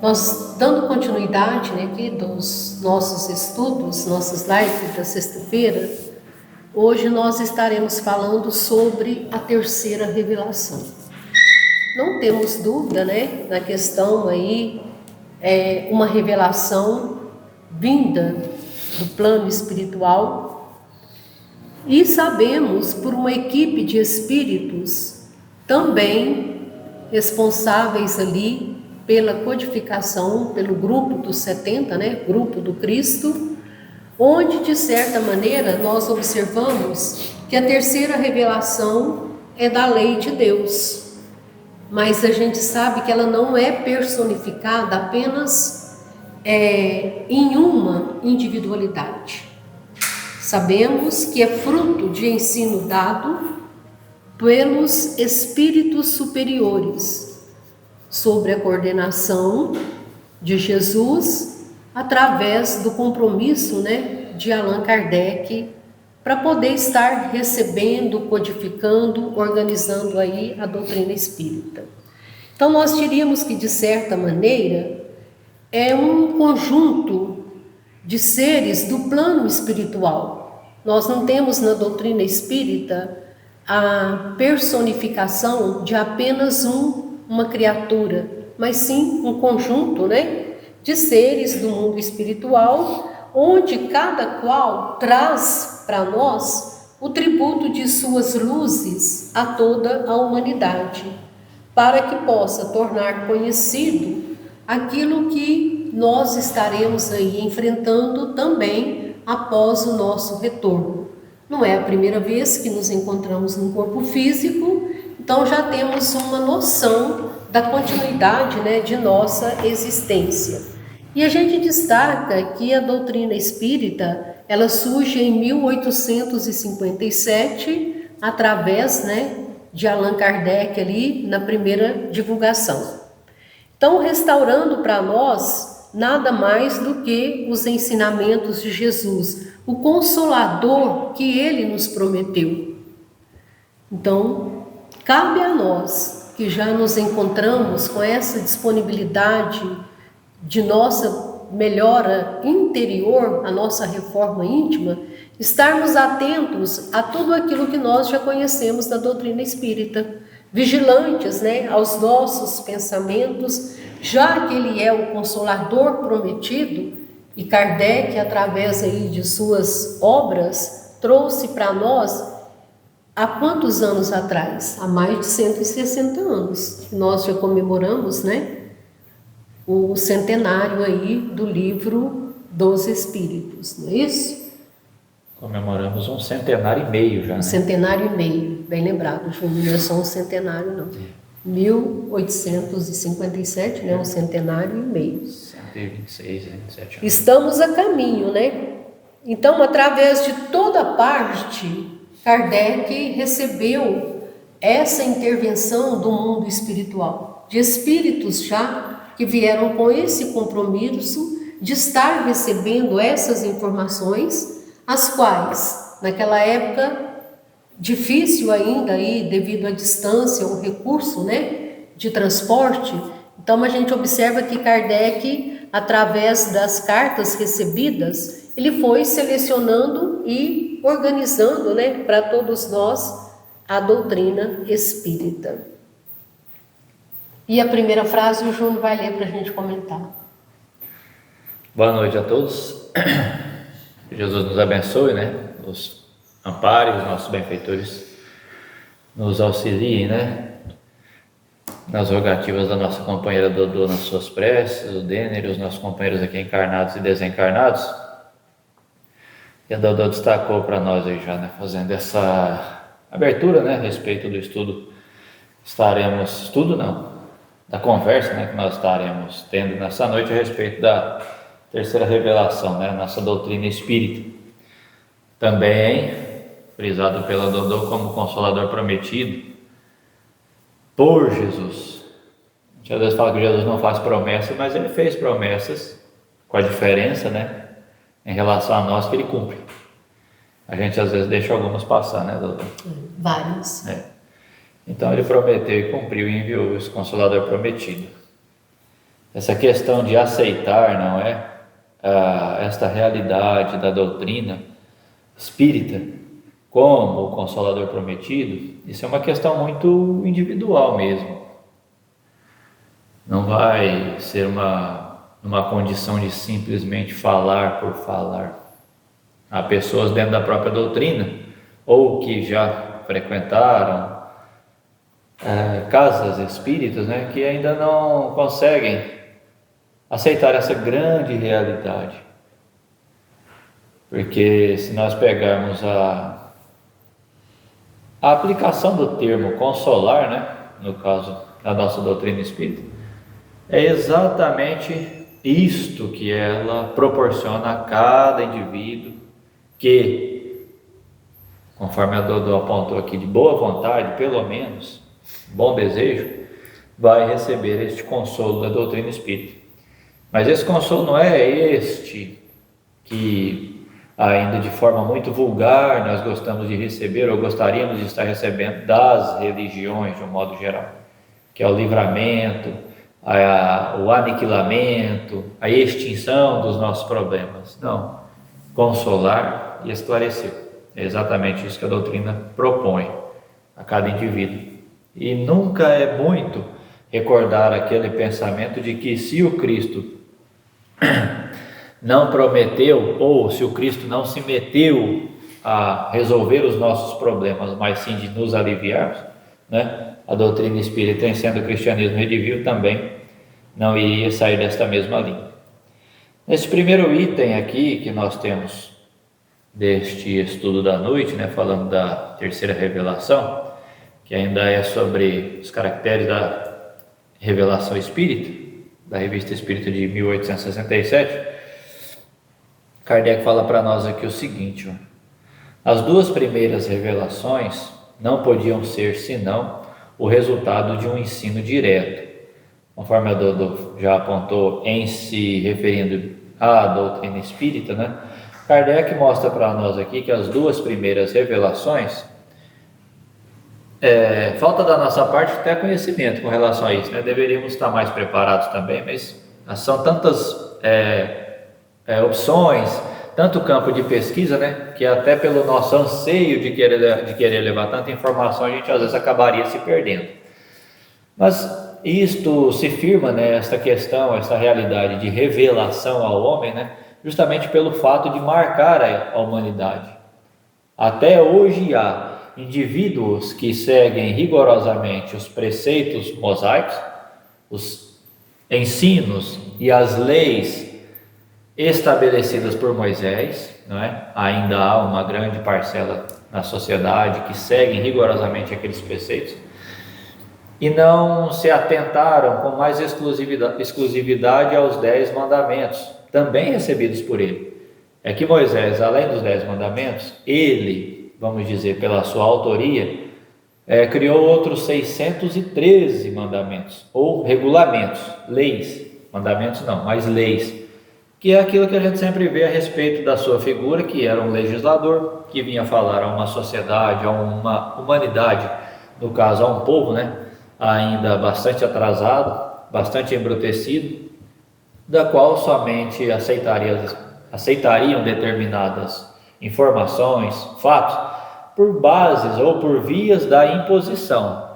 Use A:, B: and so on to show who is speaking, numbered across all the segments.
A: Nós, dando continuidade, né, aqui dos nossos estudos, nossas lives da sexta-feira, hoje nós estaremos falando sobre a terceira revelação. Não temos dúvida, né, na questão aí, uma revelação vinda do plano espiritual, e sabemos por uma equipe de espíritos também responsáveis ali pela codificação, pelo grupo dos 70, né, grupo do Cristo, onde de certa maneira nós observamos que a terceira revelação é da lei de Deus. Mas a gente sabe que ela não é personificada apenas em uma individualidade. Sabemos que é fruto de ensino dado pelos espíritos superiores, sobre a coordenação de Jesus, através do compromisso, né, de Allan Kardec, para poder estar recebendo, codificando, organizando aí a doutrina espírita. Então nós diríamos que, de certa maneira, é um conjunto de seres do plano espiritual. Nós não temos na doutrina espírita a personificação de apenas uma criatura, mas sim um conjunto, né, de seres do mundo espiritual, onde cada qual traz para nós o tributo de suas luzes a toda a humanidade, para que possa tornar conhecido aquilo que nós estaremos aí enfrentando também após o nosso retorno. Não é a primeira vez que nos encontramos num corpo físico, então já temos uma noção da continuidade, né, de nossa existência. E a gente destaca que a doutrina espírita, ela surge em 1857, através, né, de Allan Kardec ali na primeira divulgação. Então, restaurando para nós nada mais do que os ensinamentos de Jesus, o Consolador que ele nos prometeu. Então, cabe a nós, que já nos encontramos com essa disponibilidade de nossa melhora interior, a nossa reforma íntima, estarmos atentos a tudo aquilo que nós já conhecemos da doutrina espírita, vigilantes, né, aos nossos pensamentos, já que ele é o Consolador prometido, e Kardec, através aí de suas obras, trouxe para nós há quantos anos atrás? Há mais de 160 anos. Nós já comemoramos, né, o centenário aí do livro dos Espíritos, não é isso?
B: Comemoramos um centenário e meio já, né?
A: Centenário e meio, bem lembrado, Júnior, não é só um centenário, não. 1857, né, um centenário e meio.
B: 126, 27 anos.
A: Estamos a caminho, né? Então, através de toda parte, Kardec recebeu essa intervenção do mundo espiritual, de espíritos já que vieram com esse compromisso de estar recebendo essas informações, as quais, naquela época, difícil ainda aí, devido à distância, o recurso, né, de transporte. Então a gente observa que Kardec, através das cartas recebidas, ele foi selecionando e organizando, né, para todos nós a doutrina espírita. E a primeira frase o Júnior vai ler para a gente comentar.
B: Boa noite a todos. Que Jesus nos abençoe, né? Nos ampare, os nossos benfeitores nos auxiliem, né? Nas rogativas da nossa companheira Dodô nas suas preces, o Denner e os nossos companheiros aqui encarnados e desencarnados. E a Dodô destacou para nós aí já, né? Fazendo essa abertura, né? A respeito do estudo. Da conversa, né? Que nós estaremos tendo nessa noite a respeito da terceira revelação, né? Nossa doutrina espírita. Também frisado pela Dodô como Consolador prometido por Jesus. A gente às vezes fala que Jesus não faz promessas, mas ele fez promessas, com a diferença, né, em relação a nós, que ele cumpre. A gente às vezes deixa algumas passar, né, Dodô?
A: Vários.
B: Então ele prometeu e cumpriu e enviou esse Consolador prometido. essa questão de aceitar, não é, esta realidade da doutrina espírita como o Consolador prometido, isso é uma questão muito individual mesmo. Não vai ser uma condição de simplesmente falar por falar. Há pessoas dentro da própria doutrina, ou que já frequentaram casas espíritas, né, que ainda não conseguem aceitar essa grande realidade. Porque se nós pegarmos a aplicação do termo consolar, né, no caso da nossa doutrina espírita, é exatamente isto que ela proporciona a cada indivíduo que, conforme a Dodô apontou aqui, de boa vontade, pelo menos, bom desejo, vai receber este consolo da doutrina espírita. Mas esse consolo não é este que ainda de forma muito vulgar nós gostamos de receber ou gostaríamos de estar recebendo das religiões de um modo geral, que é o livramento, o aniquilamento, a extinção dos nossos problemas. Não, consolar e esclarecer. É exatamente isso que a doutrina propõe a cada indivíduo. E nunca é muito recordar aquele pensamento de que se o Cristo não prometeu, ou se o Cristo não se meteu a resolver os nossos problemas, mas sim de nos aliviar, né? A doutrina espírita, em sendo o cristianismo redivivo, também não iria sair desta mesma linha. Nesse primeiro item aqui que nós temos deste estudo da noite, né, falando da terceira revelação, que ainda é sobre os caracteres da revelação espírita, da Revista Espírita de 1867, Kardec fala para nós aqui o seguinte: as duas primeiras revelações não podiam ser senão o resultado de um ensino direto, conforme a Dodô já apontou em se referindo à doutrina espírita, né? Kardec mostra para nós aqui que as duas primeiras revelações, falta da nossa parte até conhecimento com relação a isso, né? Deveríamos estar mais preparados também, mas são tantas opções, tanto campo de pesquisa, né, que até pelo nosso anseio de querer levar tanta informação, a gente às vezes acabaria se perdendo. Mas isto se firma, né, esta questão, essa realidade de revelação ao homem, né, justamente pelo fato de marcar a humanidade. Até hoje há indivíduos que seguem rigorosamente os preceitos mosaicos, os ensinos e as leis estabelecidas por Moisés, não é? Ainda há uma grande parcela na sociedade que seguem rigorosamente aqueles preceitos e não se atentaram com mais exclusividade aos 10 mandamentos, também recebidos por ele. É que Moisés, além dos 10 mandamentos, ele, vamos dizer, pela sua autoria, criou outros 613 mandamentos, ou regulamentos, leis, mandamentos não, mas leis, que é aquilo que a gente sempre vê a respeito da sua figura, que era um legislador, que vinha falar a uma sociedade, a uma humanidade, no caso a um povo, né, ainda bastante atrasado, bastante embrutecido, da qual somente aceitariam determinadas informações, fatos, por bases ou por vias da imposição.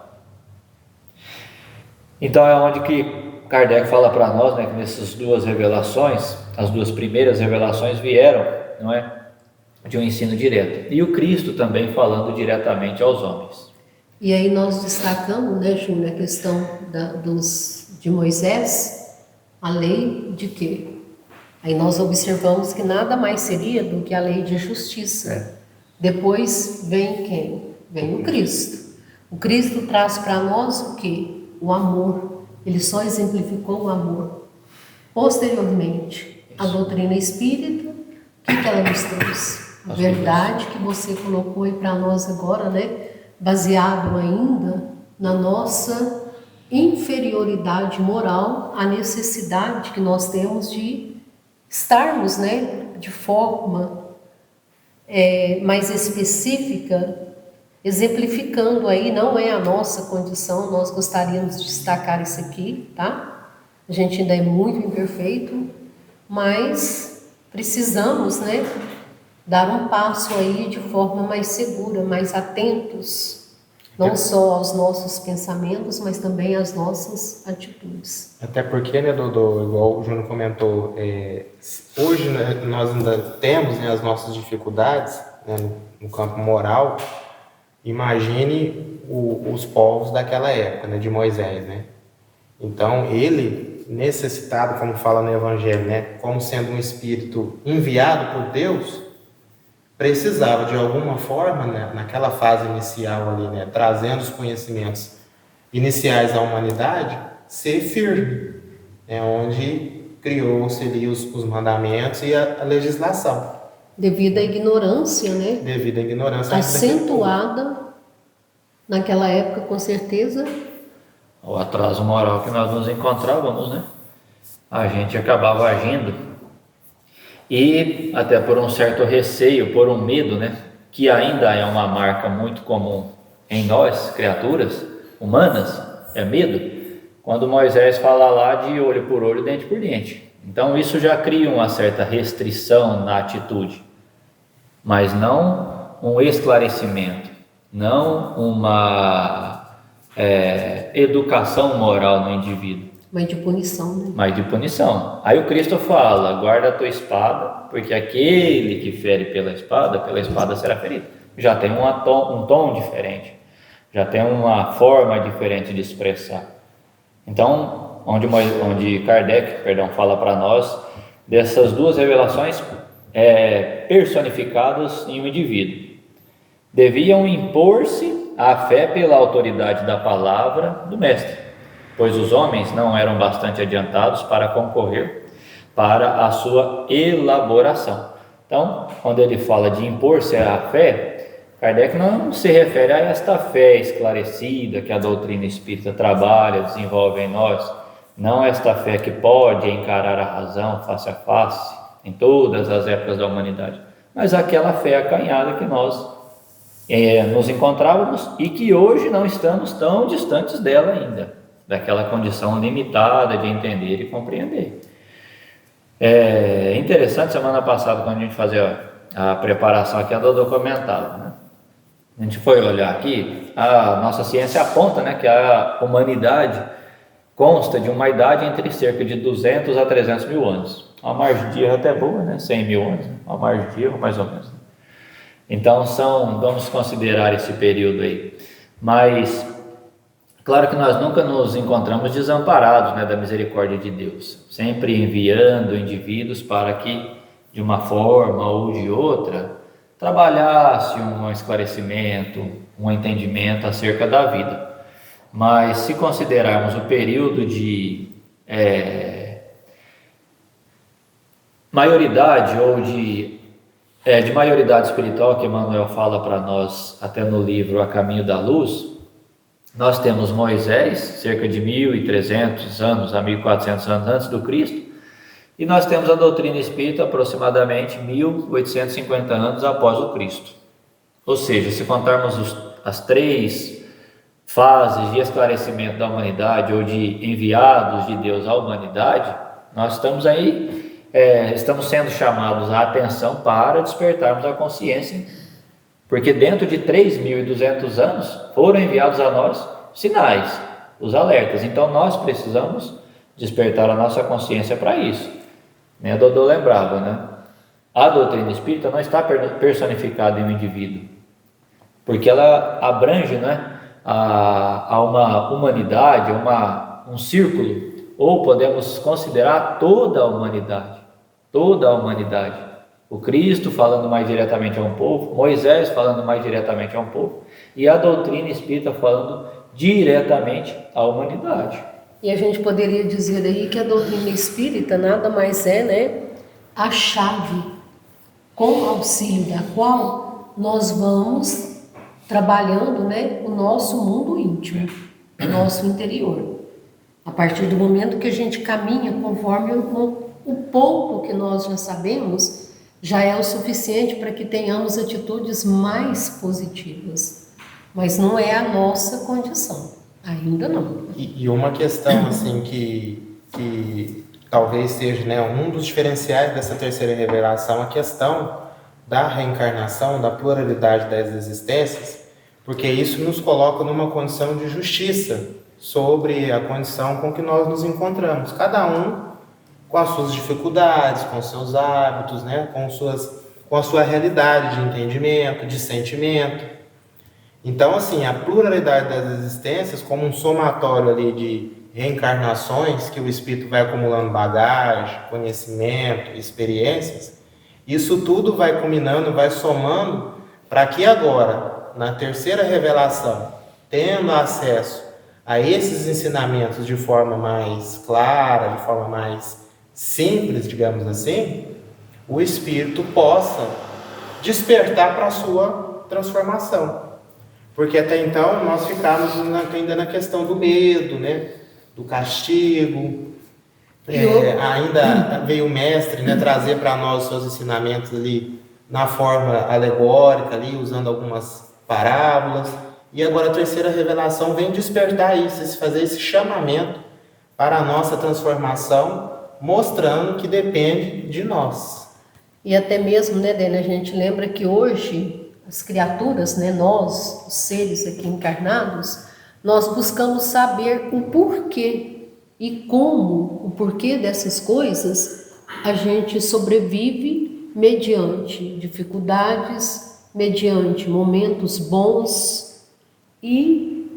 B: Então é onde que Kardec fala para nós, né, que nessas duas revelações, as duas primeiras revelações vieram, não é, de um ensino direto, e o Cristo também falando diretamente aos homens.
A: E aí nós destacamos, né, Júnior, a questão de Moisés, a lei de quê? Aí nós observamos que nada mais seria do que a lei de justiça. Depois vem quem? Vem o Cristo. O Cristo traz para nós o quê? O amor. Ele só exemplificou o amor. Posteriormente, a doutrina espírita, o que ela nos trouxe? A verdade que você colocou aí para nós agora, né? Baseado ainda na nossa inferioridade moral, a necessidade que nós temos de estarmos, né, de forma mais específica, exemplificando aí, não é a nossa condição, nós gostaríamos de destacar isso aqui, tá? A A gente ainda é muito imperfeito, mas precisamos, né, dar um passo aí de forma mais segura, mais atentos, não só aos nossos pensamentos, mas também às nossas atitudes.
C: Até porque, né, Dodô, igual o Júnior comentou, hoje, né, nós ainda temos, né, as nossas dificuldades, né, no campo moral. Imagine os povos daquela época, né, de Moisés, né? Então, ele, necessitado, como fala no Evangelho, né, como sendo um espírito enviado por Deus, precisava, de alguma forma, né, naquela fase inicial ali, né, trazendo os conhecimentos iniciais da humanidade, ser firme, né, onde criou-se ali os mandamentos e a legislação.
A: Devido à ignorância, né?
C: Devido à ignorância.
A: Acentuada naquela época, com certeza.
B: O atraso moral que nós nos encontrávamos, né? A gente acabava agindo e até por um certo receio, por um medo, né? Que ainda é uma marca muito comum em nós, criaturas humanas, é medo. Quando Moisés fala lá de olho por olho, dente por dente. Então isso já cria uma certa restrição na atitude, mas não um esclarecimento, não uma educação moral no indivíduo.
A: Mas de punição, né?
B: Mas de punição. Aí o Cristo fala, guarda a tua espada, porque aquele que fere pela espada será ferido. Já tem um tom diferente, já tem uma forma diferente de expressar. Então, onde Kardec, fala para nós dessas duas revelações personificadas em um indivíduo. Deviam impor-se a fé pela autoridade da palavra do Mestre, pois os homens não eram bastante adiantados para concorrer para a sua elaboração. Então, quando ele fala de impor-se a fé, Kardec não se refere a esta fé esclarecida que a doutrina espírita trabalha, desenvolve em nós, não esta fé que pode encarar a razão face a face em todas as épocas da humanidade, mas aquela fé acanhada que nós nos encontrávamos e que hoje não estamos tão distantes dela ainda, daquela condição limitada de entender e compreender. É interessante, semana passada, quando a gente fazia a preparação aqui, a Dodô comentava, né? A gente foi olhar aqui, a nossa ciência aponta, né, que a humanidade consta de uma idade entre cerca de 200 a 300 mil anos. Uma margem de erro até boa, né? 100 mil anos, uma margem de erro mais ou menos. Então, vamos considerar esse período aí. Mas, claro que nós nunca nos encontramos desamparados, né, da misericórdia de Deus. Sempre enviando indivíduos para que, de uma forma ou de outra, trabalhasse um esclarecimento, um entendimento acerca da vida. Mas se considerarmos o período de maioridade ou de maioridade espiritual que Emmanuel fala para nós até no livro A Caminho da Luz, nós temos Moisés, cerca de 1.300 anos a 1.400 anos antes do Cristo, e nós temos a doutrina espírita aproximadamente 1.850 anos após o Cristo. Ou seja, se contarmos as três fases de esclarecimento da humanidade ou de enviados de Deus à humanidade, nós estamos aí, estamos sendo chamados à atenção para despertarmos a consciência, porque dentro de 3.200 anos foram enviados a nós sinais, os alertas. Então nós precisamos despertar a nossa consciência para isso. A Dodô lembrava, né? A doutrina espírita não está personificada em um indivíduo, porque ela abrange, né, a uma humanidade, um círculo, ou podemos considerar toda a humanidade, o Cristo falando mais diretamente a um povo, Moisés falando mais diretamente a um povo, e a doutrina espírita falando diretamente à humanidade.
A: E a gente poderia dizer aí que a doutrina espírita nada mais é, né, a chave com o auxílio da qual nós vamos trabalhando, né, o nosso mundo íntimo, o nosso interior. A partir do momento que a gente caminha conforme o pouco que nós já sabemos, já é o suficiente para que tenhamos atitudes mais positivas. Mas não é a nossa condição. Ainda não.
C: E uma questão assim que que talvez seja, né, um dos diferenciais dessa terceira revelação, a questão da reencarnação, da pluralidade das existências, porque isso nos coloca numa condição de justiça sobre a condição com que nós nos encontramos, cada um com as suas dificuldades, com os seus hábitos, né, com a sua realidade de entendimento, de sentimento. Então, assim, a pluralidade das existências, como um somatório ali de reencarnações que o espírito vai acumulando bagagem, conhecimento, experiências, isso tudo vai culminando, vai somando para que agora, na terceira revelação, tendo acesso a esses ensinamentos de forma mais clara, de forma mais simples, digamos assim, o espírito possa despertar para a sua transformação. Porque até então nós ficávamos ainda na questão do medo, né? Do castigo. Ainda veio o mestre, né, trazer para nós os seus ensinamentos ali na forma alegórica, ali, usando algumas parábolas. E agora a terceira revelação vem despertar isso, fazer esse chamamento para a nossa transformação, mostrando que depende de nós.
A: E até mesmo, né, Dena, a gente lembra que hoje as criaturas, né, nós, os seres aqui encarnados, nós buscamos saber o porquê e como, o porquê dessas coisas, a gente sobrevive mediante dificuldades, mediante momentos bons e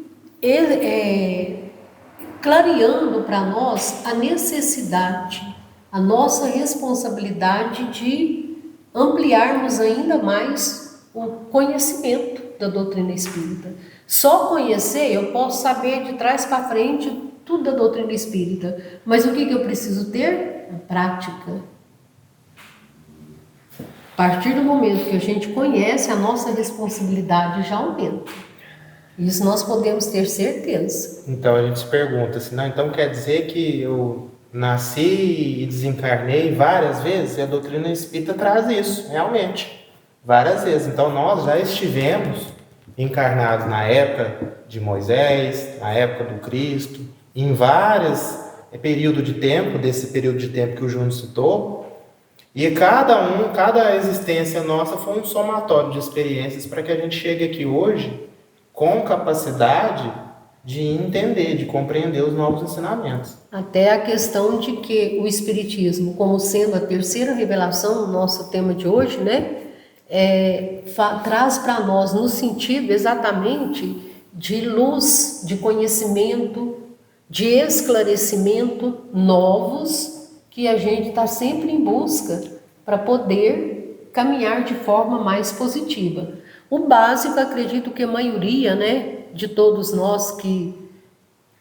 A: clareando para nós a necessidade, a nossa responsabilidade de ampliarmos ainda mais o conhecimento da doutrina espírita. Só conhecer, eu posso saber de trás para frente tudo da doutrina espírita, mas o que eu preciso ter? A prática. A partir do momento que a gente conhece, a nossa responsabilidade já aumenta. Isso nós podemos ter certeza.
C: Então a gente se pergunta assim, não, então quer dizer que eu nasci e desencarnei várias vezes? E a doutrina espírita traz isso, realmente, várias vezes. Então nós já estivemos encarnados na época de Moisés, na época do Cristo, em vários períodos de tempo, desse período de tempo que o Júnior citou, e cada existência nossa foi um somatório de experiências para que a gente chegue aqui hoje com capacidade de entender, de compreender os novos ensinamentos.
A: Até a questão de que o Espiritismo, como sendo a terceira revelação, o nosso tema de hoje, né, traz para nós no sentido exatamente de luz, de conhecimento, de esclarecimento novos que a gente está sempre em busca para poder caminhar de forma mais positiva. O básico, acredito que a maioria, né, de todos nós que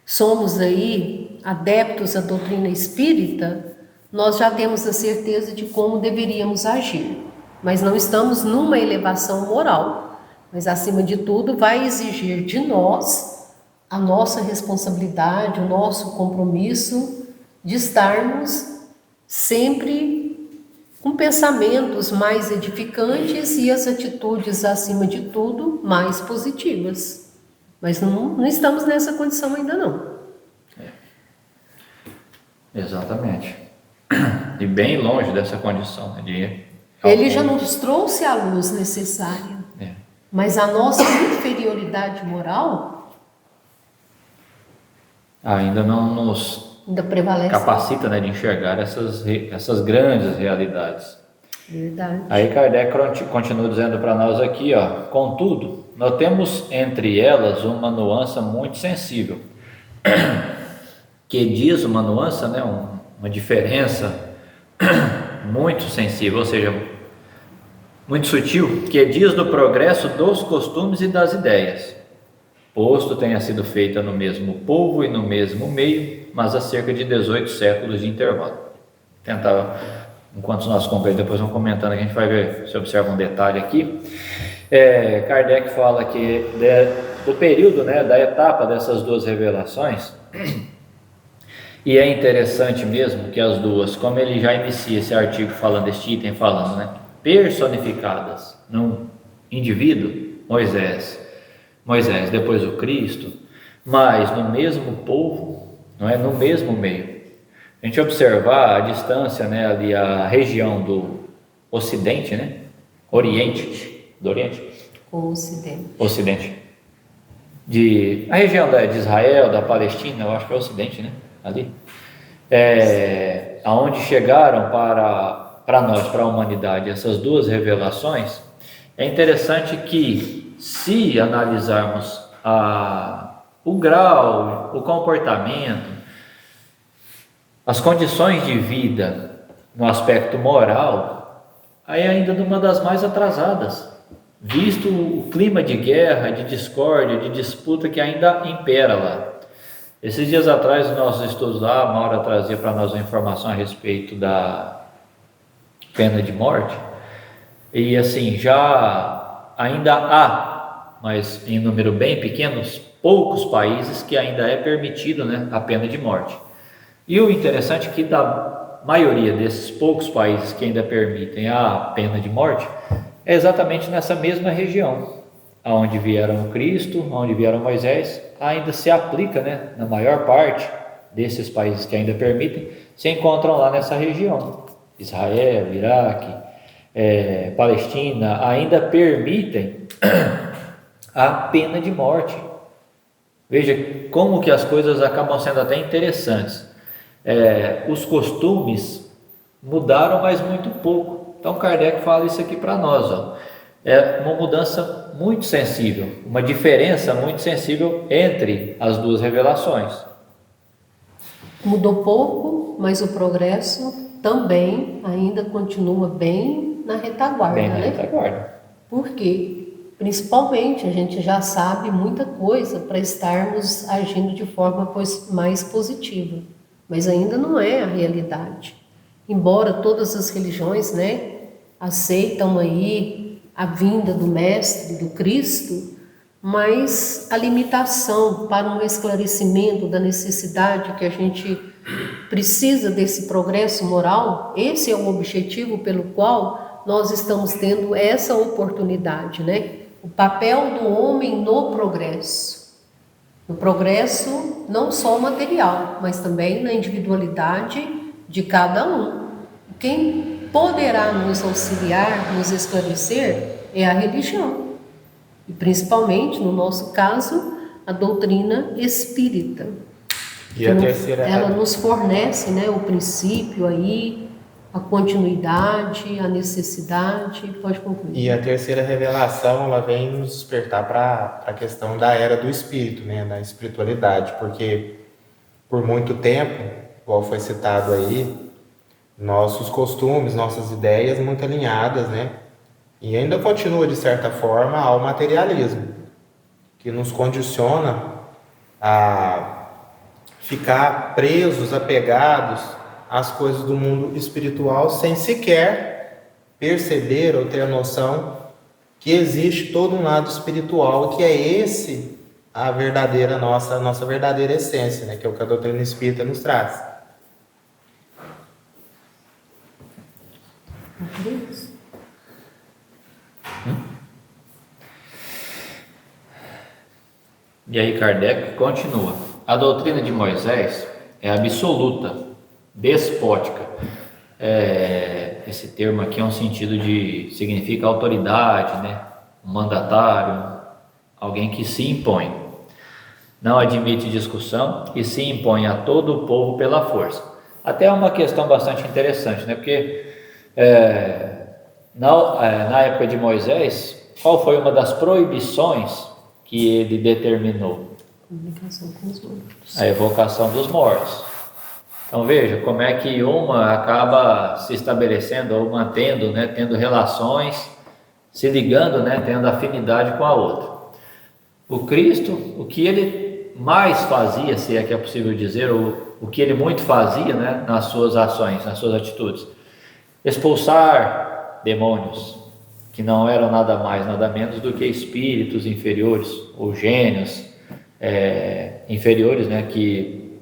A: somos aí adeptos à doutrina espírita, nós já temos a certeza de como deveríamos agir. Mas não estamos numa elevação moral. Mas, acima de tudo, vai exigir de nós a nossa responsabilidade, o nosso compromisso de estarmos sempre com pensamentos mais edificantes e as atitudes, acima de tudo, mais positivas. Mas não estamos nessa condição ainda não.
B: Exatamente. E bem longe dessa condição, né,
A: Ele já nos trouxe a luz necessária. Mas a nossa inferioridade moral
B: ainda não nos
A: prevalece,
B: capacita, né, de enxergar essas grandes realidades.
A: Verdade.
B: Aí Kardec continua dizendo para nós aqui, ó, contudo, notemos entre elas uma nuance muito sensível, que diz uma nuance, né, uma diferença muito sensível, ou seja, muito sutil, que diz do progresso dos costumes e das ideias, posto tenha sido feita no mesmo povo e no mesmo meio, mas há cerca de 18 séculos de intervalo. Tentar, enquanto os nossos companheiros depois vão comentando, a gente vai ver, se observa um detalhe aqui. Kardec fala que do período, né, da etapa dessas duas revelações, e é interessante mesmo que as duas, como ele já inicia esse artigo falando, este item falando, né, personificadas num indivíduo, Moisés, depois o Cristo, mas no mesmo povo, não é, no mesmo meio. a gente observar a distância, né, ali a região do Ocidente, né, do Oriente, Ocidente, a região de Israel, da Palestina, eu acho que é o Ocidente, né, ali, aonde chegaram para nós, para a humanidade, essas duas revelações. É interessante que, se analisarmos o grau, o comportamento, as condições de vida no aspecto moral, aí ainda numa das mais atrasadas, visto o clima de guerra, de discórdia, de disputa que ainda impera lá. Esses dias atrás, nos nossos estudos lá, a Maura trazia para nós uma informação a respeito da pena de morte, e assim, já ainda há, mas em número bem pequeno, poucos países que ainda é permitido, né, a pena de morte. E o interessante é que da maioria desses poucos países que ainda permitem a pena de morte, é exatamente nessa mesma região, aonde vieram Cristo, onde vieram Moisés, ainda se aplica, né, na maior parte desses países que ainda permitem, se encontram lá nessa região. Israel, Iraque, Palestina, ainda permitem a pena de morte. Veja como que as coisas acabam sendo até interessantes. Os costumes mudaram, mas muito pouco. Então Kardec fala isso aqui para nós, ó. É uma mudança muito sensível, uma diferença muito sensível entre as duas revelações.
A: Mudou pouco, mas o progresso também ainda continua bem na retaguarda,
B: Bem na
A: né?
B: retaguarda.
A: Por quê? Principalmente a gente já sabe muita coisa para estarmos agindo de forma mais positiva, mas ainda não é a realidade. Embora todas as religiões, né, aceitam aí a vinda do Mestre, do Cristo, mas a limitação para um esclarecimento da necessidade que a gente precisa desse progresso moral, esse é o objetivo pelo qual nós estamos tendo essa oportunidade, né? O papel do homem no progresso não só material, mas também na individualidade de cada um. Quem poderá nos auxiliar, nos esclarecer, é a religião. E principalmente, no nosso caso, a doutrina espírita.
C: E a terceira...
A: Ela nos fornece, né, o princípio aí, a continuidade, a necessidade. Pode concluir.
C: E a terceira revelação, ela vem nos despertar para a questão da era do espírito, né, da espiritualidade, porque por muito tempo, igual foi citado aí, nossos costumes, nossas ideias muito alinhadas, né, e ainda continua de certa forma ao materialismo, que nos condiciona a ficar presos, apegados às coisas do mundo espiritual, sem sequer perceber ou ter a noção que existe todo um lado espiritual, que é esse a nossa verdadeira essência, né? Que é o que a doutrina espírita nos traz.
B: E aí Kardec continua: a doutrina de Moisés é absoluta, despótica. Esse termo aqui é um sentido significa autoridade, né? Um mandatário, alguém que se impõe, não admite discussão e se impõe a todo o povo pela força. Até uma questão bastante interessante, né? Porque na época de Moisés, qual foi uma das proibições que ele determinou?
A: Comunicação com os mortos.
B: A evocação dos mortos. Então veja como é que uma acaba se estabelecendo ou mantendo, né, tendo relações, se ligando, né, tendo afinidade com a outra. O Cristo, o que ele mais fazia, se é que é possível dizer, o que ele muito fazia, né, nas suas ações, nas suas atitudes, expulsar demônios, que não eram nada mais, nada menos do que espíritos inferiores, ou gênios inferiores, né, que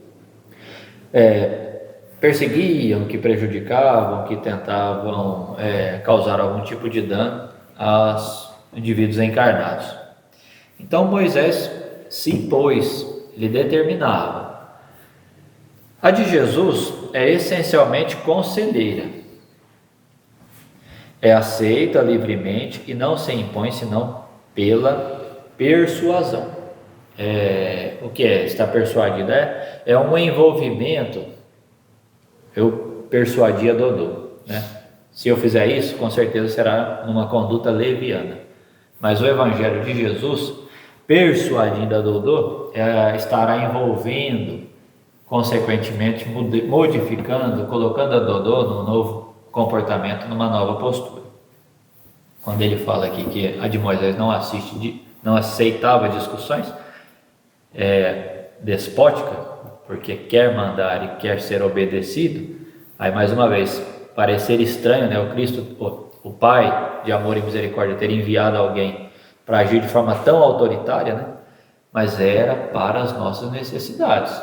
B: perseguiam, que prejudicavam, que tentavam causar algum tipo de dano aos indivíduos encarnados. Então Moisés se impôs, ele determinava. A de Jesus é essencialmente conselheira. É aceita livremente e não se impõe senão pela persuasão. O que é estar persuadido? É um envolvimento. Eu persuadi a Dodô, né? Se eu fizer isso, com certeza será numa conduta leviana. Mas o Evangelho de Jesus, persuadindo a Dodô, estará envolvendo, consequentemente modificando, colocando a Dodô num novo comportamento, numa nova postura. Quando ele fala aqui que a de Moisés não aceitava discussões despótica, porque quer mandar e quer ser obedecido, aí mais uma vez, parecer estranho, né? O Cristo, o Pai de amor e misericórdia, ter enviado alguém para agir de forma tão autoritária, né? Mas era para as nossas necessidades.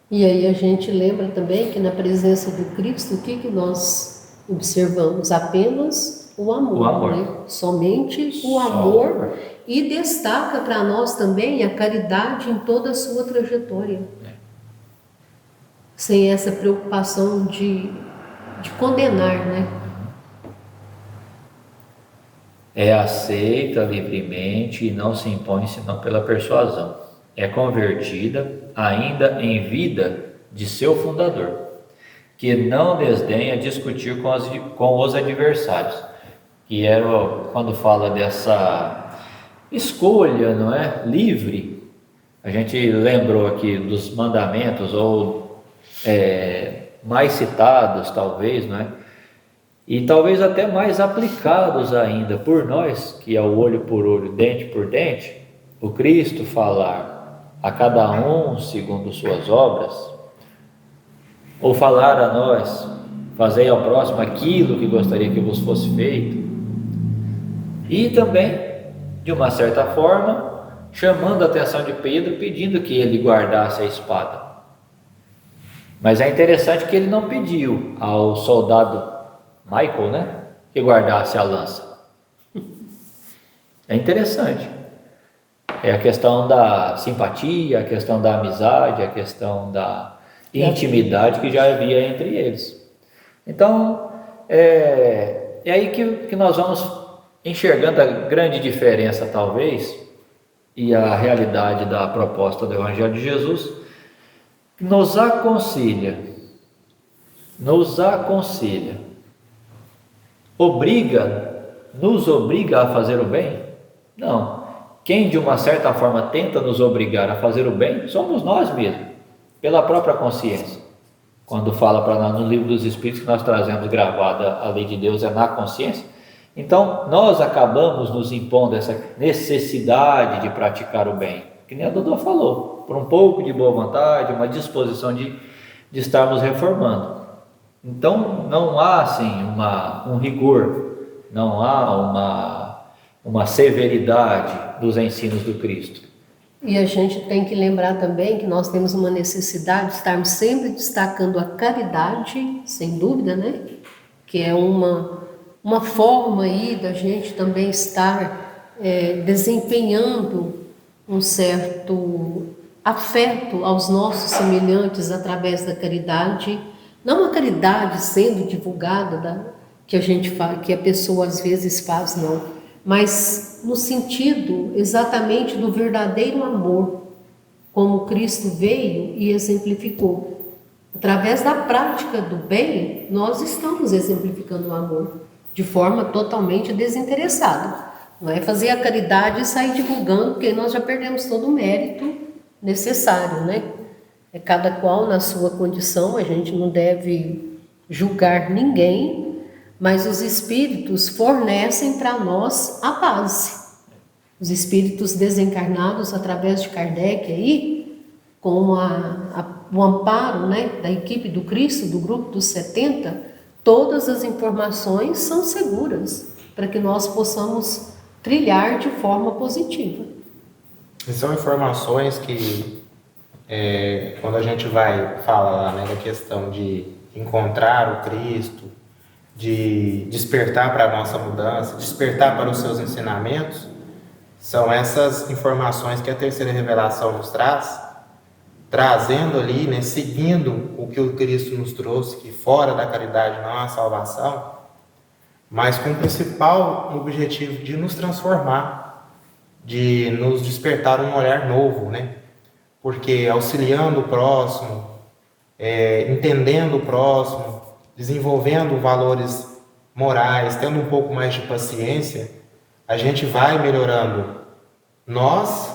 A: E aí a gente lembra também que na presença do Cristo, o que nós observamos? Apenas o amor. Né? Somente o amor. E destaca para nós também a caridade em toda a sua trajetória. Sem essa preocupação de condenar, né?
B: É aceita livremente e não se impõe senão pela persuasão. É convertida ainda em vida de seu fundador, que não desdenha discutir com os adversários. Que era quando fala dessa escolha, não é? Livre. A gente lembrou aqui dos mandamentos, ou mais citados talvez, não é? E talvez até mais aplicados ainda por nós, que é o olho por olho, dente por dente, o Cristo falar a cada um segundo suas obras, ou falar a nós, fazei ao próximo aquilo que gostaria que vos fosse feito, e também, de uma certa forma, chamando a atenção de Pedro, pedindo que ele guardasse a espada. Mas é interessante que ele não pediu ao soldado Michael, né, que guardasse a lança. É interessante. É a questão da simpatia, a questão da amizade, a questão da intimidade que já havia entre eles. Então, é aí que nós vamos enxergando a grande diferença, talvez, e a realidade da proposta do Evangelho de Jesus, nos aconselha, nos obriga a fazer o bem? Não. Quem de uma certa forma tenta nos obrigar a fazer o bem, somos nós mesmos, pela própria consciência. Quando fala para nós no Livro dos Espíritos que nós trazemos gravada a lei de Deus é na consciência, então nós acabamos nos impondo essa necessidade de praticar o bem, que nem a Dodô falou, por um pouco de boa vontade, uma disposição de estarmos reformando. Então não há assim um rigor, não há uma severidade dos ensinos do Cristo.
A: E a gente tem que lembrar também que nós temos uma necessidade de estarmos sempre destacando a caridade, sem dúvida, né? Que é uma forma aí da gente também estar desempenhando um certo afeto aos nossos semelhantes através da caridade. Não a caridade sendo divulgada que a gente faz, que a pessoa às vezes faz, não, mas no sentido exatamente do verdadeiro amor, como Cristo veio e exemplificou. Através da prática do bem, nós estamos exemplificando o amor de forma totalmente desinteressada. Não é fazer a caridade e sair divulgando, porque nós já perdemos todo o mérito necessário, né? É cada qual na sua condição, a gente não deve julgar ninguém, mas os espíritos fornecem para nós a base. Os espíritos desencarnados, através de Kardec aí, com o amparo, né, da equipe do Cristo, do grupo dos 70, todas as informações são seguras para que nós possamos trilhar de forma positiva.
C: E são informações que, quando a gente vai falar, né, da questão de encontrar o Cristo, de despertar para a nossa mudança, despertar para os seus ensinamentos, são essas informações que a terceira revelação nos traz, trazendo ali, né, seguindo o que o Cristo nos trouxe, que fora da caridade não há salvação, mas com o principal objetivo de nos transformar, de nos despertar um olhar novo, né? Porque auxiliando o próximo, entendendo o próximo, desenvolvendo valores morais, tendo um pouco mais de paciência, a gente vai melhorando nós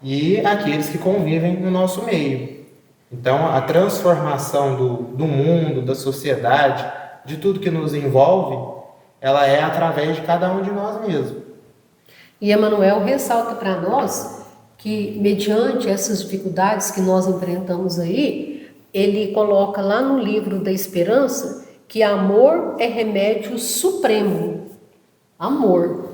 C: e aqueles que convivem no nosso meio. Então, a transformação do mundo, da sociedade, de tudo que nos envolve, ela é através de cada um de nós mesmos.
A: E Emmanuel ressalta para nós que, mediante essas dificuldades que nós enfrentamos aí, ele coloca lá no livro da Esperança que amor é remédio supremo. Amor.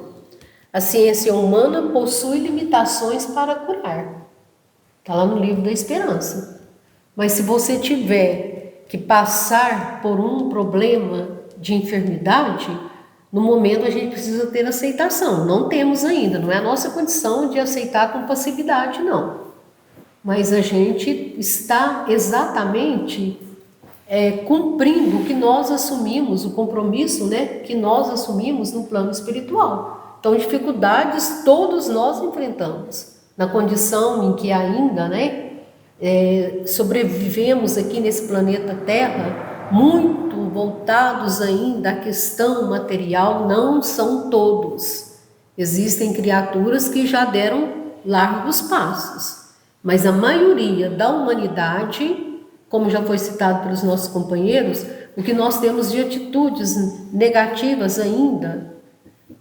A: A ciência humana possui limitações para curar. Está lá no livro da Esperança. Mas se você tiver que passar por um problema de enfermidade, no momento a gente precisa ter aceitação. Não temos ainda, não é a nossa condição de aceitar com passividade, não. Mas a gente está exatamente cumprindo o que nós assumimos, o compromisso, né, que nós assumimos no plano espiritual. Então, dificuldades todos nós enfrentamos, na condição em que ainda, né, sobrevivemos aqui nesse planeta Terra, muito voltados ainda à questão material. Não são todos. Existem criaturas que já deram largos passos, mas a maioria da humanidade, como já foi citado pelos nossos companheiros, o que nós temos de atitudes negativas ainda,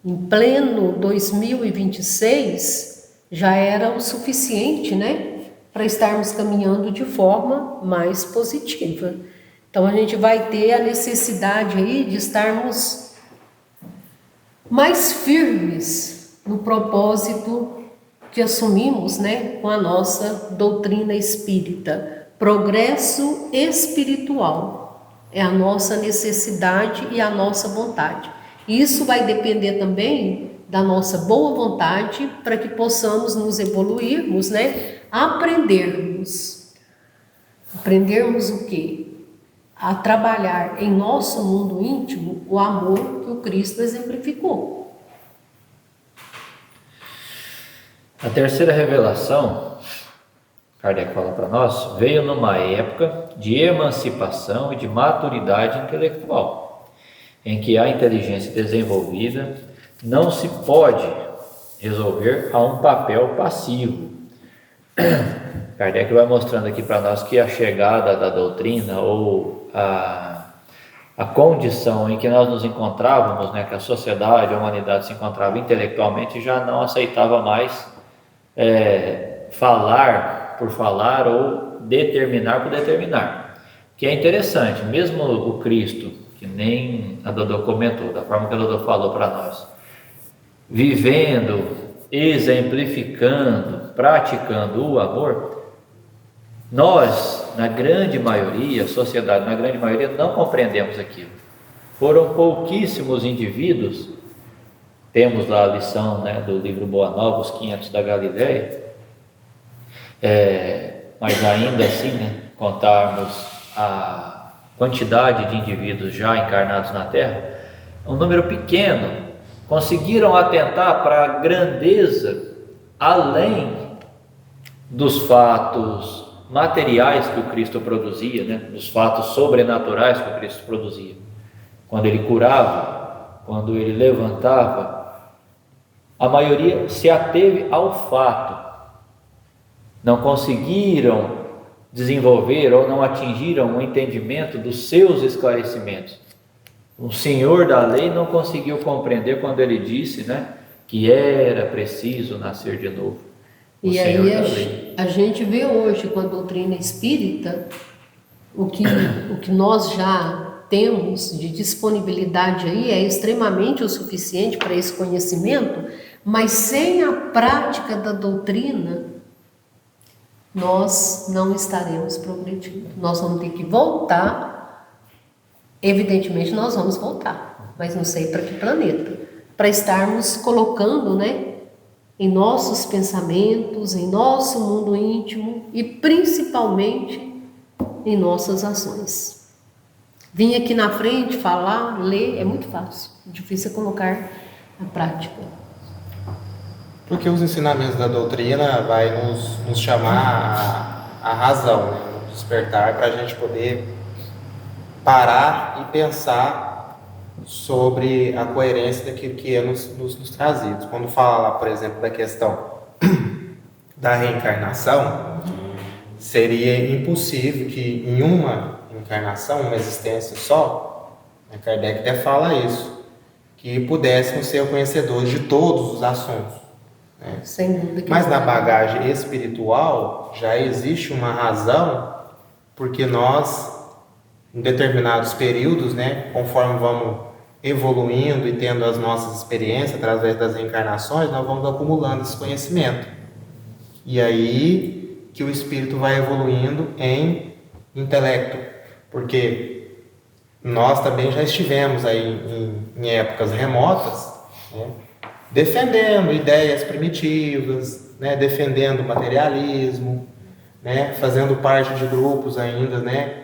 A: em pleno 2026, já era o suficiente, né, para estarmos caminhando de forma mais positiva. Então a gente vai ter a necessidade aí de estarmos mais firmes no propósito que assumimos, né, com a nossa doutrina espírita. Progresso espiritual é a nossa necessidade e a nossa vontade. Isso vai depender também da nossa boa vontade para que possamos nos evoluirmos, né? Aprendermos o quê? A trabalhar em nosso mundo íntimo o amor que o Cristo exemplificou.
B: A terceira revelação, Kardec fala para nós, veio numa época de emancipação e de maturidade intelectual, em que a inteligência desenvolvida não se pode resolver a um papel passivo. Kardec vai mostrando aqui para nós que a chegada da doutrina ou a condição em que nós nos encontrávamos, né, que a sociedade, a humanidade se encontrava intelectualmente, já não aceitava mais falar por falar ou determinar por determinar. Que é interessante, mesmo o Cristo, que nem a Dodô comentou, da forma que a Dodô falou para nós, vivendo, exemplificando, praticando o amor, nós, na grande maioria, a sociedade, na grande maioria, não compreendemos aquilo. Foram pouquíssimos indivíduos, temos lá a lição, né, do livro Boa Nova, os 500 da Galileia, mas ainda assim, né, contarmos a quantidade de indivíduos já encarnados na Terra, um número pequeno, conseguiram atentar para a grandeza além dos fatos materiais que o Cristo produzia, né, dos fatos sobrenaturais que o Cristo produzia. Quando ele curava, quando ele levantava, a maioria se ateve ao fato. Não conseguiram desenvolver ou não atingiram o entendimento dos seus esclarecimentos. O senhor da lei não conseguiu compreender quando ele disse, né, que era preciso nascer de novo.
A: E aí a gente vê hoje com a doutrina espírita o que nós já temos de disponibilidade aí é extremamente o suficiente para esse conhecimento, mas sem a prática da doutrina nós não estaremos progredindo. Nós vamos ter que voltar, evidentemente nós vamos voltar, mas não sei para que planeta, para estarmos colocando, né, em nossos pensamentos, em nosso mundo íntimo e principalmente em nossas ações. Vir aqui na frente, falar, ler, é muito fácil, difícil é colocar na prática.
C: Porque os ensinamentos da doutrina vai nos chamar à razão, né? Despertar para a gente poder parar e pensar sobre a coerência daquilo que é nos trazido. Quando fala lá, por exemplo, da questão da reencarnação, seria impossível que em uma encarnação, uma existência só, Kardec até fala isso, que pudéssemos ser conhecedores de todos os assuntos. Né?
A: Sem dúvida.
C: Mas na bagagem espiritual já existe uma razão, porque nós, em determinados períodos, né, conforme vamos evoluindo e tendo as nossas experiências através das reencarnações, nós vamos acumulando esse conhecimento. E aí que o espírito vai evoluindo em intelecto, porque nós também já estivemos aí em épocas remotas, né, defendendo ideias primitivas, né, defendendo o materialismo, né, fazendo parte de grupos ainda, né,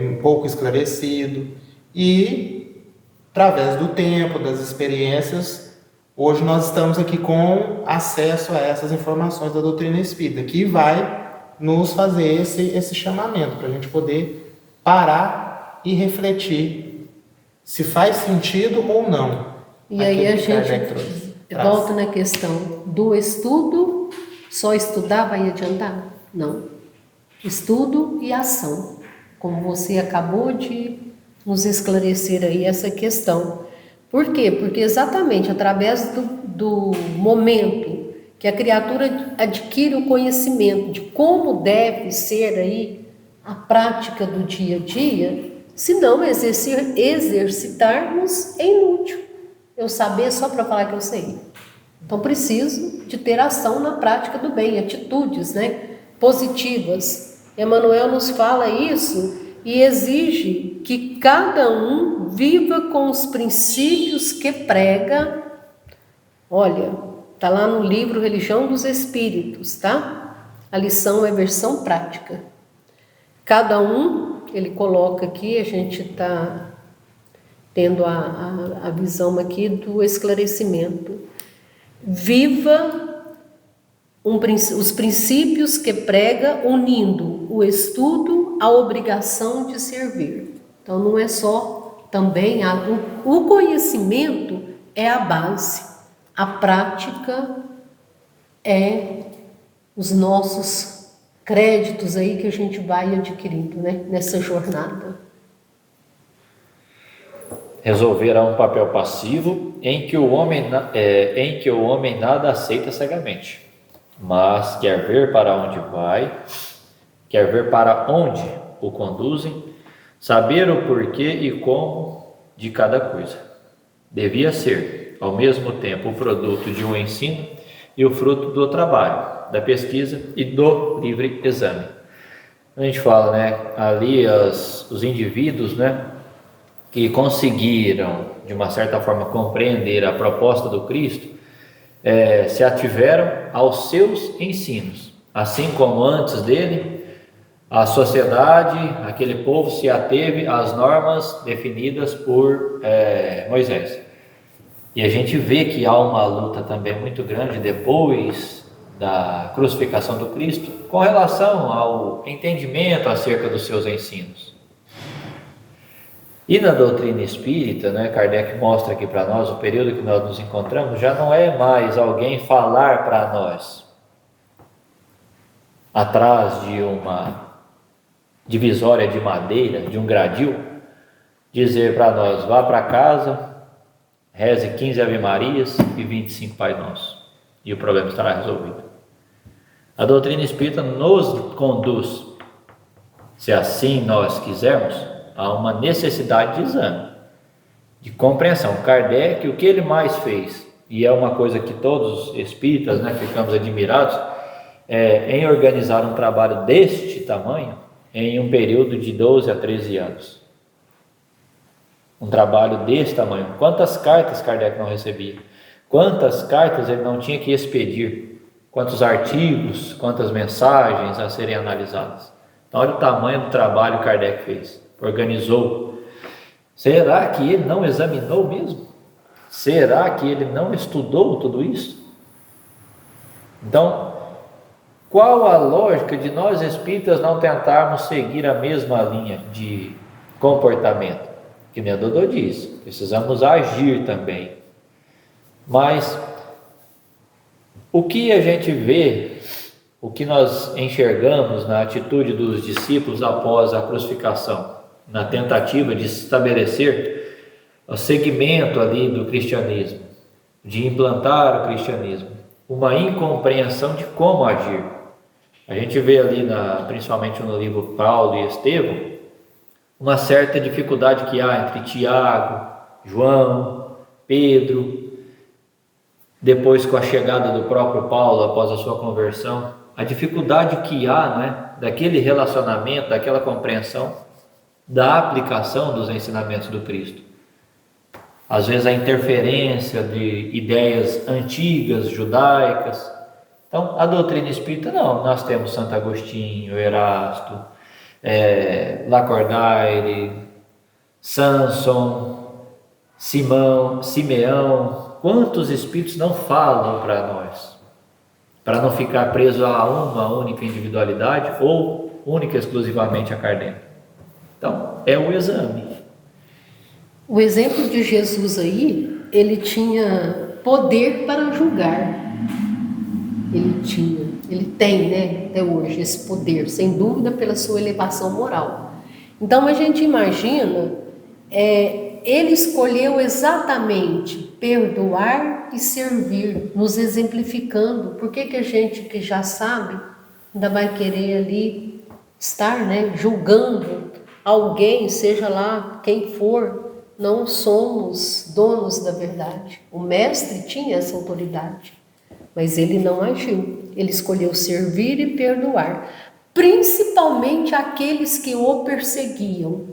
C: um pouco esclarecido, e através do tempo, das experiências, hoje nós estamos aqui com acesso a essas informações da doutrina espírita, que vai nos fazer esse chamamento, para a gente poder parar e refletir se faz sentido ou não.
A: E aí a gente volta na questão do estudo, só estudar vai adiantar? Não. Estudo e ação, como você acabou de nos esclarecer aí essa questão. Por quê? Porque exatamente através do momento que a criatura adquire o conhecimento de como deve ser aí a prática do dia a dia, se não exercitarmos, é inútil eu saber só para falar que eu sei. Então preciso de ter ação na prática do bem, atitudes, né, positivas. Emmanuel nos fala isso e exige que cada um viva com os princípios que prega. Olha, está lá no livro Religião dos Espíritos, tá? A lição é versão prática. Cada um, ele coloca aqui, a gente está tendo a visão aqui do esclarecimento. Viva os princípios que prega, unindo o estudo à obrigação de servir. Então não é só também o conhecimento é a base, a prática é os nossos créditos aí que a gente vai adquirindo, né, nessa jornada.
B: Resolver é um papel passivo em que o homem nada aceita cegamente, mas quer ver para onde vai, quer ver para onde o conduzem, saber o porquê e como de cada coisa. Devia ser, ao mesmo tempo, o produto de um ensino e o fruto do trabalho, da pesquisa e do livre exame. A gente fala, né, ali os indivíduos, né, que conseguiram, de uma certa forma, compreender a proposta do Cristo, se ativeram aos seus ensinos, assim como antes dele, a sociedade, aquele povo se ateve às normas definidas por Moisés. E a gente vê que há uma luta também muito grande depois da crucificação do Cristo com relação ao entendimento acerca dos seus ensinos. E na doutrina espírita, né, Kardec mostra aqui para nós, o período que nós nos encontramos, já não é mais alguém falar para nós, atrás de uma divisória de madeira, de um gradil, dizer para nós, vá para casa, reze 15 Ave Marias e 25 Pai Nosso, e o problema estará resolvido. A doutrina espírita nos conduz, se assim nós quisermos, há uma necessidade de exame, de compreensão. Kardec, o que ele mais fez, e é uma coisa que todos os espíritas, né, ficamos admirados, em organizar um trabalho deste tamanho em um período de 12 a 13 anos. Um trabalho desse tamanho. Quantas cartas Kardec não recebia? Quantas cartas ele não tinha que expedir, quantos artigos, quantas mensagens a serem analisadas. Então, olha o tamanho do trabalho que Kardec fez, organizou. Será que ele não examinou mesmo? Será que ele não estudou tudo isso? Então, qual a lógica de nós espíritas não tentarmos seguir a mesma linha de comportamento? Que nem a Dodô diz, precisamos agir também. Mas o que a gente vê, o que nós enxergamos na atitude dos discípulos após a crucificação, na tentativa de estabelecer o segmento ali do cristianismo, de implantar o cristianismo, uma incompreensão de como agir. A gente vê ali, principalmente no livro Paulo e Estevão, uma certa dificuldade que há entre Tiago, João, Pedro, depois com a chegada do próprio Paulo após a sua conversão, a dificuldade que há, né, daquele relacionamento, daquela compreensão, da aplicação dos ensinamentos do Cristo. Às vezes a interferência de ideias antigas, judaicas. Então, a doutrina espírita não, nós temos Santo Agostinho, Erasto, Lacordaire, Samson, Simeão. Quantos espíritos não falam para nós? Para não ficar preso a uma única individualidade ou única e exclusivamente a Kardec. Então, é o exame.
A: O exemplo de Jesus aí, ele tinha poder para julgar. Ele tem, né, até hoje, esse poder, sem dúvida, pela sua elevação moral. Então, a gente imagina, ele escolheu exatamente perdoar e servir, nos exemplificando. Por que a gente que já sabe, ainda vai querer ali estar, né, julgando alguém, seja lá quem for? Não somos donos da verdade. O mestre tinha essa autoridade, mas ele não agiu. Ele escolheu servir e perdoar, principalmente aqueles que o perseguiam.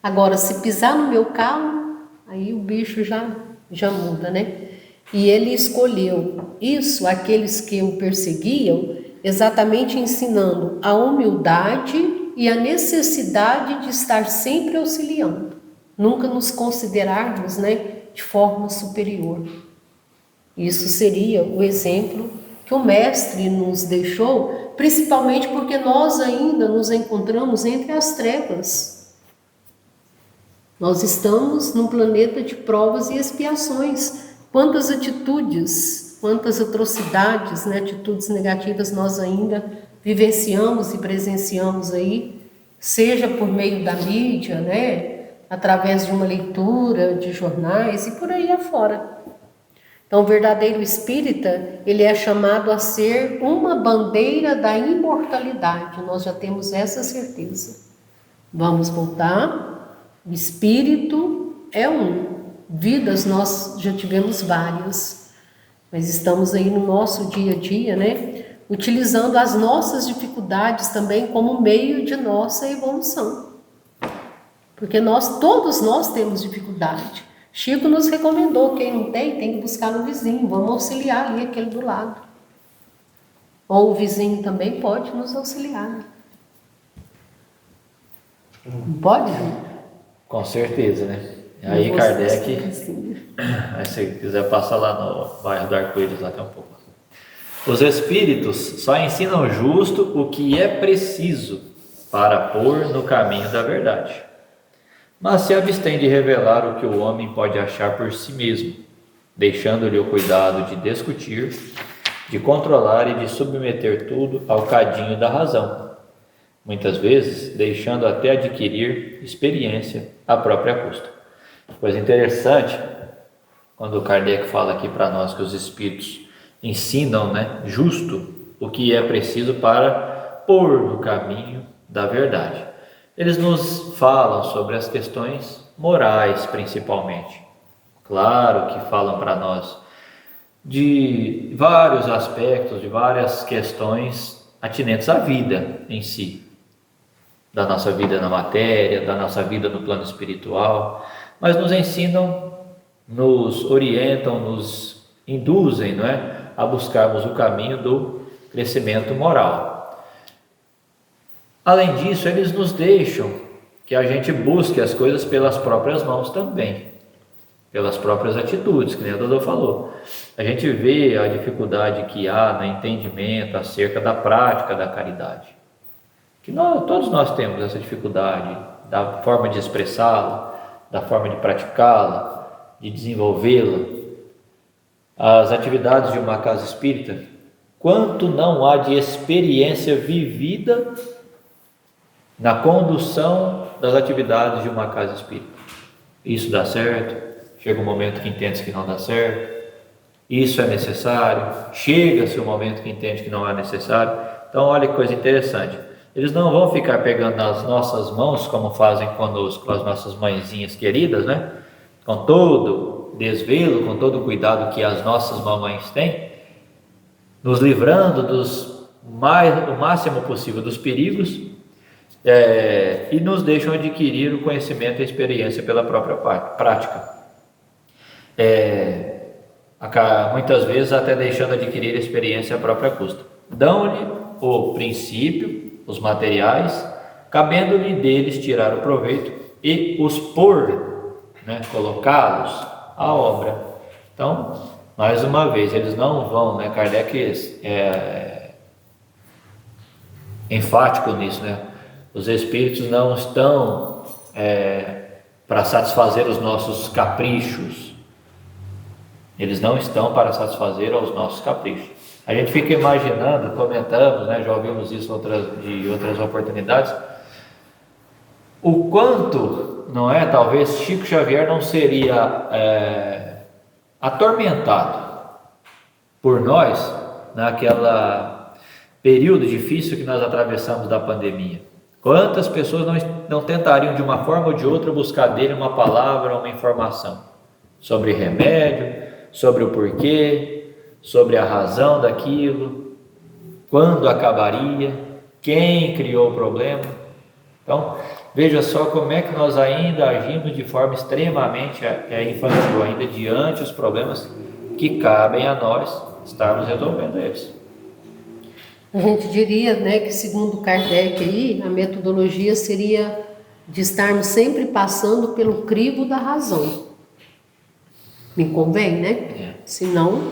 A: Agora, se pisar no meu calo, aí o bicho já muda, né? E ele escolheu isso, aqueles que o perseguiam, exatamente ensinando a humildade e a necessidade de estar sempre auxiliando, nunca nos considerarmos, né, de forma superior. Isso seria o exemplo que o mestre nos deixou, principalmente porque nós ainda nos encontramos entre as trevas. Nós estamos num planeta de provas e expiações. Quantas atitudes, quantas atrocidades, né, atitudes negativas nós ainda vivenciamos e presenciamos aí, seja por meio da mídia, né, através de uma leitura de jornais e por aí afora. Então, o verdadeiro espírita, ele é chamado a ser uma bandeira da imortalidade. Nós já temos essa certeza. Vamos voltar. O espírito é um. Vidas nós já tivemos várias. Mas estamos aí no nosso dia a dia, né? Utilizando as nossas dificuldades também como meio de nossa evolução. Porque todos nós temos dificuldade. Chico nos recomendou, quem não tem que buscar no vizinho, vamos auxiliar ali aquele do lado. Ou o vizinho também pode nos auxiliar. Não pode?
B: Com certeza, né? Aí Kardec, se quiser passar lá no bairro do Arco-Íris, lá tem um pouco. Os espíritos só ensinam justo o que é preciso para pôr no caminho da verdade, mas se abstém de revelar o que o homem pode achar por si mesmo, deixando-lhe o cuidado de discutir, de controlar e de submeter tudo ao cadinho da razão, muitas vezes deixando até adquirir experiência à própria custa. Coisa interessante, quando Kardec fala aqui para nós que os espíritos ensinam, né, justo o que é preciso para pôr no caminho da verdade. Eles nos falam sobre as questões morais, principalmente. Claro que falam para nós de vários aspectos, de várias questões atinentes à vida em si, da nossa vida na matéria, da nossa vida no plano espiritual, mas nos ensinam nos orientam, nos induzem, não é, a buscarmos o caminho do crescimento moral. Além disso, eles nos deixam que a gente busque as coisas pelas próprias mãos também, pelas próprias atitudes, que nem a Dodô falou. A gente vê a dificuldade que há no entendimento acerca da prática da caridade, que todos nós temos essa dificuldade da forma de expressá-la, da forma de praticá-la, de desenvolvê-la. As atividades de uma casa espírita, quanto não há de experiência vivida na condução das atividades de uma casa espírita. Isso dá certo, chega um momento que entende que não dá certo, isso é necessário, chega-se um momento que entende que não é necessário. Então olha que coisa interessante, eles não vão ficar pegando nas nossas mãos como fazem conosco, com as nossas mãezinhas queridas, né? Com todo desvelo, com todo o cuidado que as nossas mamães têm, nos livrando o máximo possível dos perigos, e nos deixam adquirir o conhecimento e a experiência pela própria prática. Muitas vezes até deixando adquirir a experiência à própria custa. Dão-lhe o princípio, os materiais, cabendo-lhe deles tirar o proveito e os pôr, né, colocá-los à obra. Então, mais uma vez, eles não vão, né, Kardec é enfático nisso, né? Os espíritos não estão para satisfazer os nossos caprichos. Eles não estão para satisfazer aos nossos caprichos. A gente fica imaginando, comentamos, né, já ouvimos isso de outras oportunidades, o quanto, não é, talvez Chico Xavier não seria atormentado por nós naquela período difícil que nós atravessamos da pandemia. Quantas pessoas não tentariam de uma forma ou de outra buscar dele uma palavra, uma informação sobre remédio, sobre o porquê, sobre a razão daquilo, quando acabaria, quem criou o problema. Então, veja só como é que nós ainda agimos de forma extremamente infantil, ainda diante dos problemas que cabem a nós estarmos resolvendo eles.
A: A gente diria, né, que segundo Kardec aí, a metodologia seria de estarmos sempre passando pelo crivo da razão. Me convém, né? Senão,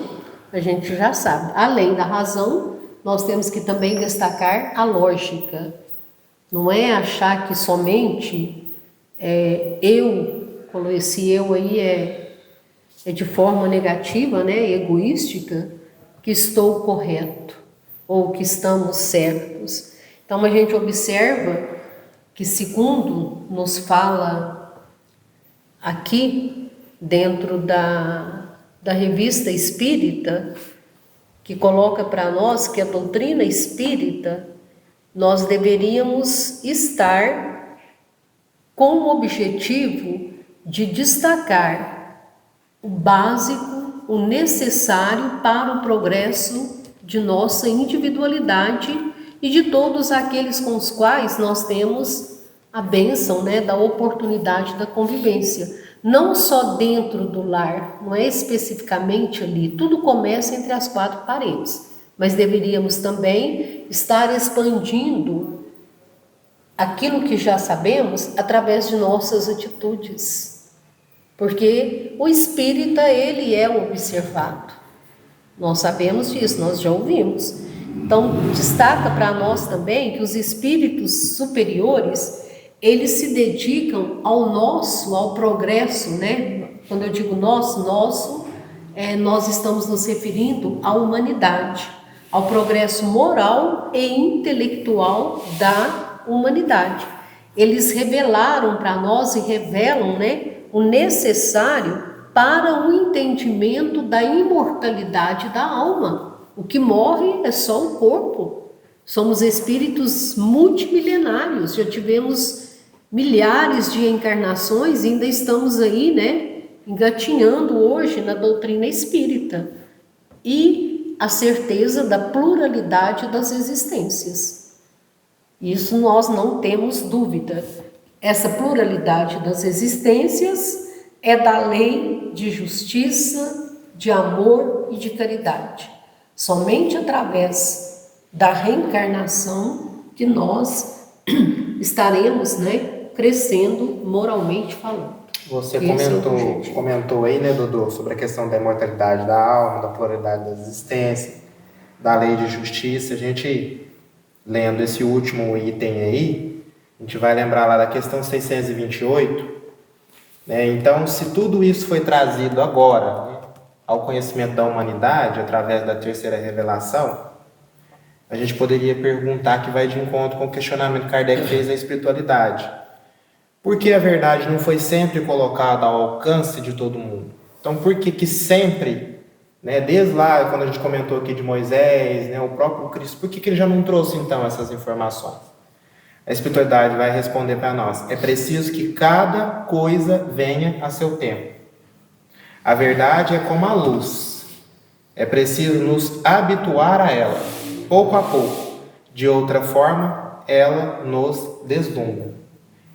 A: a gente já sabe. Além da razão, nós temos que também destacar a lógica. Não é achar que somente quando esse eu aí é de forma negativa, né, egoística, que estou correto ou que estamos certos. Então a gente observa que, segundo nos fala aqui dentro da revista espírita, que coloca para nós que a doutrina espírita, nós deveríamos estar com o objetivo de destacar o básico, o necessário para o progresso de nossa individualidade e de todos aqueles com os quais nós temos a bênção, né, da oportunidade da convivência. Não só dentro do lar, não é especificamente ali, tudo começa entre as quatro paredes, mas deveríamos também estar expandindo aquilo que já sabemos através de nossas atitudes, porque o espírita, ele é um observado. Nós sabemos disso, nós já ouvimos. Então, destaca para nós também que os espíritos superiores, eles se dedicam ao progresso, né? Quando eu digo nosso, nós estamos nos referindo à humanidade, ao progresso moral e intelectual da humanidade. Eles revelaram para nós e revelam, né, o necessário para o entendimento da imortalidade da alma. O que morre é só o corpo. Somos espíritos multimilenários, já tivemos milhares de encarnações e ainda estamos aí, né, engatinhando hoje na doutrina espírita. E a certeza da pluralidade das existências. Isso nós não temos dúvida. Essa pluralidade das existências é da lei de justiça, de amor e de caridade. Somente através da reencarnação que nós estaremos, crescendo moralmente falando.
C: Você
A: Esse
C: comentou aí, né, Dudu, sobre a questão da imortalidade da alma, da pluralidade da existência, da lei de justiça. A gente, lendo esse último item aí, a gente vai lembrar lá da questão 628, né? Então, se tudo isso foi trazido agora, né, ao conhecimento da humanidade, através da terceira revelação, a gente poderia perguntar, que vai de encontro com o questionamento que Kardec fez da espiritualidade. Por que a verdade não foi sempre colocada ao alcance de todo mundo? Então, por que sempre, né, desde lá, quando a gente comentou aqui de Moisés, né, o próprio Cristo, por que ele já não trouxe, então, essas informações? A espiritualidade vai responder para nós: é preciso que cada coisa venha a seu tempo. A verdade é como a luz. É preciso nos habituar a ela, pouco a pouco. De outra forma, ela nos deslumbra.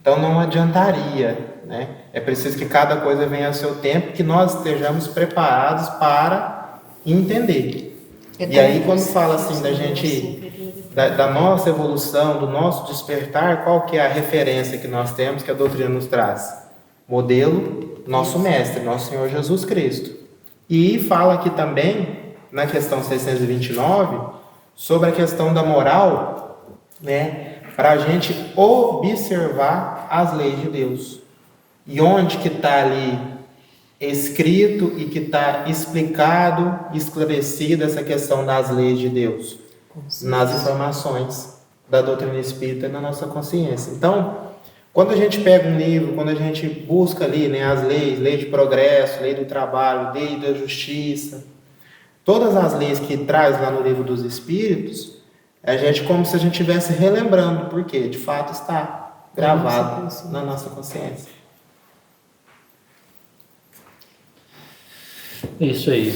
C: Então não adiantaria, né? É preciso que cada coisa venha ao seu tempo, que nós estejamos preparados para entender. E aí, quando fala assim da gente, da nossa evolução, do nosso despertar, qual que é a referência que nós temos, que a doutrina nos traz? Modelo, nosso mestre, nosso Senhor Jesus Cristo. E fala aqui também, na questão 629, sobre a questão da moral, né? Para a gente observar as leis de Deus. E onde que está ali escrito e que está explicado, esclarecida essa questão das leis de Deus? Nas informações da doutrina espírita e na nossa consciência. Então, quando a gente pega um livro, quando a gente busca ali, né, as leis, lei de progresso, lei do trabalho, lei da justiça, todas as leis que traz lá no livro dos Espíritos, a gente, como se a gente estivesse relembrando, porque de fato está gravado na nossa consciência.
B: Isso aí.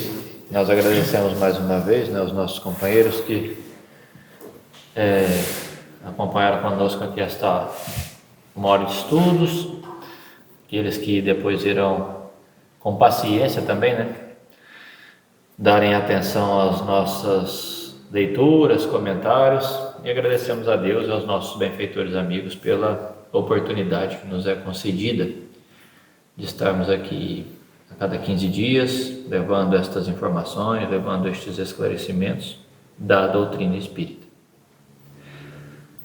B: Nós agradecemos mais uma vez, né, os nossos companheiros que acompanharam conosco aqui esta uma hora de estudos, aqueles que depois irão com paciência também, né, darem atenção às nossas leituras, comentários, e agradecemos a Deus e aos nossos benfeitores amigos pela oportunidade que nos é concedida de estarmos aqui a cada 15 dias, levando estas informações, levando estes esclarecimentos da doutrina espírita,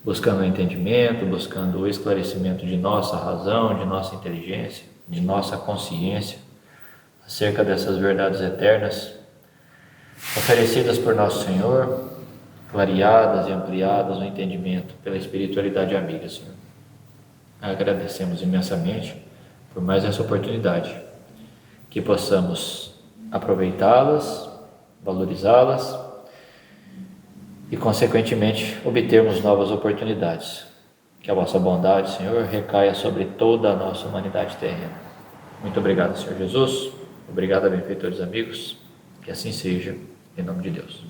B: buscando o entendimento, buscando o esclarecimento de nossa razão, de nossa inteligência, de nossa consciência acerca dessas verdades eternas oferecidas por Nosso Senhor, clareadas e ampliadas no entendimento pela espiritualidade amiga, Senhor. Agradecemos imensamente por mais essa oportunidade, que possamos aproveitá-las, valorizá-las e, consequentemente, obtermos novas oportunidades. Que a vossa bondade, Senhor, recaia sobre toda a nossa humanidade terrena. Muito obrigado, Senhor Jesus. Obrigado, benfeitores amigos. Que assim seja, em nome de Deus.